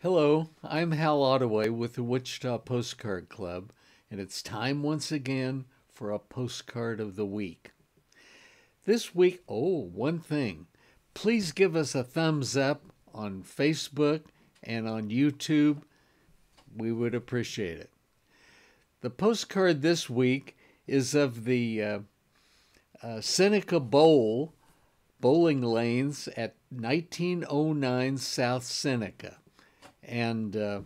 Hello, I'm Hal Ottaway with the Wichita Postcard Club, and it's time once again for a postcard of the week. This week, one thing. Please give us a thumbs up on Facebook and on YouTube. We would appreciate it. The postcard this week is of the Seneca bowling lanes at 1909 South Seneca. And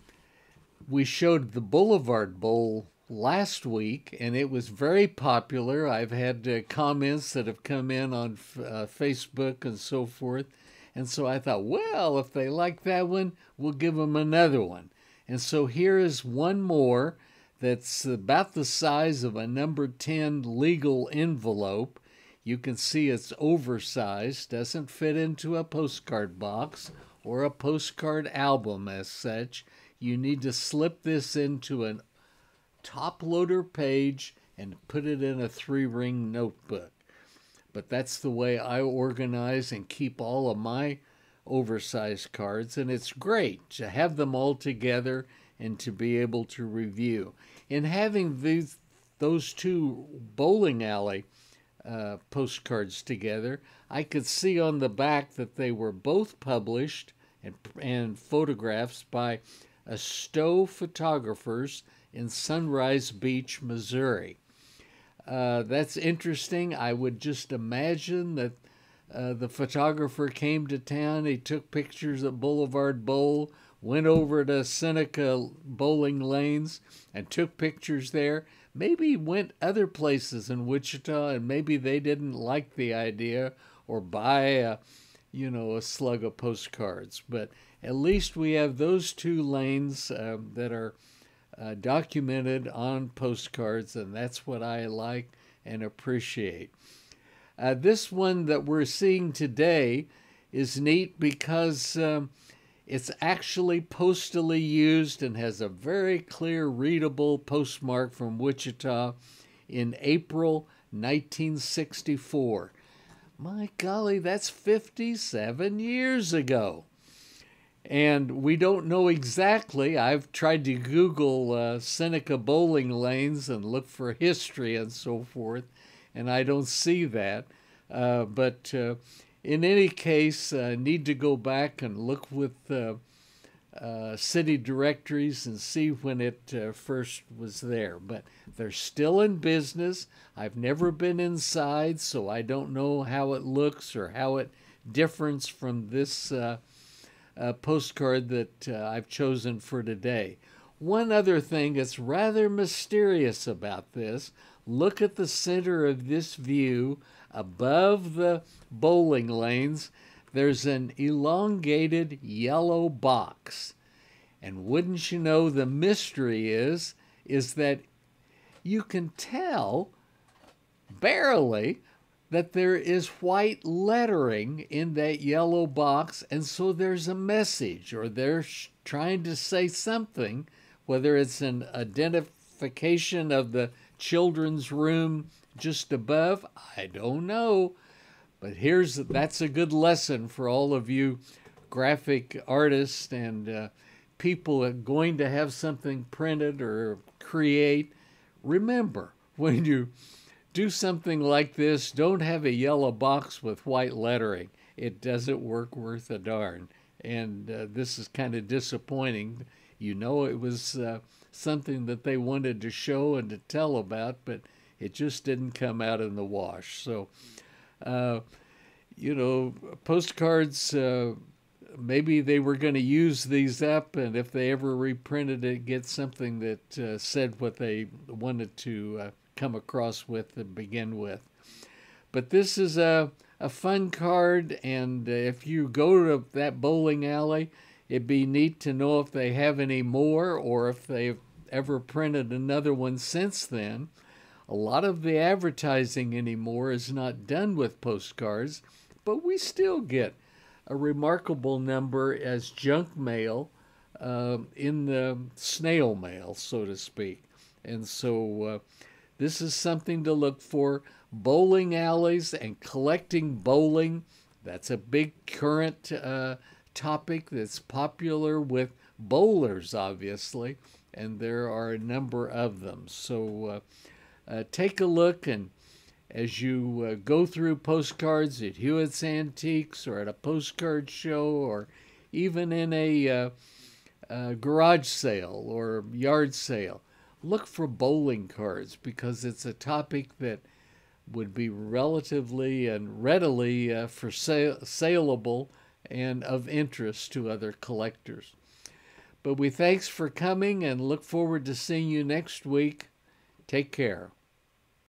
we showed the Boulevard Bowl last week, and it was very popular. I've had comments that have come in on Facebook and so forth. And so I thought, well, if they like that one, we'll give them another one. And so here is one more that's about the size of a number 10 legal envelope. You can see it's oversized, doesn't fit into a postcard box or a postcard album as such. You need to slip this into a top loader page and put it in a 3-ring notebook. But that's the way I organize and keep all of my oversized cards, and it's great to have them all together and to be able to review. In having those two bowling alley postcards together, I could see on the back that they were both published and photographs by Stowe photographers in Sunrise Beach, Missouri. That's interesting. I would just imagine that the photographer came to town, he took pictures at Boulevard Bowl, went over to Seneca bowling lanes and took pictures there. Maybe went other places in Wichita, and maybe they didn't like the idea or buy a slug of postcards. But at least we have those two lanes that are documented on postcards, and that's what I like and appreciate. This one that we're seeing today is neat because it's actually postally used and has a very clear, readable postmark from Wichita in April 1964. My golly, that's 57 years ago. And we don't know exactly. I've tried to Google Seneca bowling lanes and look for history and so forth, and I don't see that. But in any case, need to go back and look with city directories and see when it first was there. But they're still in business. I've never been inside, so I don't know how it looks or how it differs from this postcard that I've chosen for today. One other thing that's rather mysterious about this, look at the center of this view above the bowling lanes. There's an elongated yellow box. And wouldn't you know, the mystery is that you can tell barely that there is white lettering in that yellow box, and so there's a message, or they're trying to say something, whether it's an identification of the children's room just above, I don't know. But that's a good lesson for all of you graphic artists and people that are going to have something printed or create. Remember, when you do something like this, don't have a yellow box with white lettering. It doesn't work worth a darn. And this is kind of disappointing. You know, it was something that they wanted to show and to tell about, but it just didn't come out in the wash. So, postcards, maybe they were going to use these up, and if they ever reprinted it, get something that said what they wanted to come across with to begin with. But this is a fun card, and if you go to that bowling alley, it'd be neat to know if they have any more or if they've ever printed another one since then. A lot of the advertising anymore is not done with postcards, but we still get a remarkable number as junk mail in the snail mail, so to speak. And so this is something to look for. Bowling alleys and collecting bowling, that's a big current topic that's popular with bowlers, obviously, and there are a number of them. So take a look, and as you go through postcards at Hewitt's Antiques or at a postcard show or even in a garage sale or yard sale, look for bowling cards because it's a topic that would be relatively and readily for saleable and of interest to other collectors. But we thanks for coming and look forward to seeing you next week. Take care.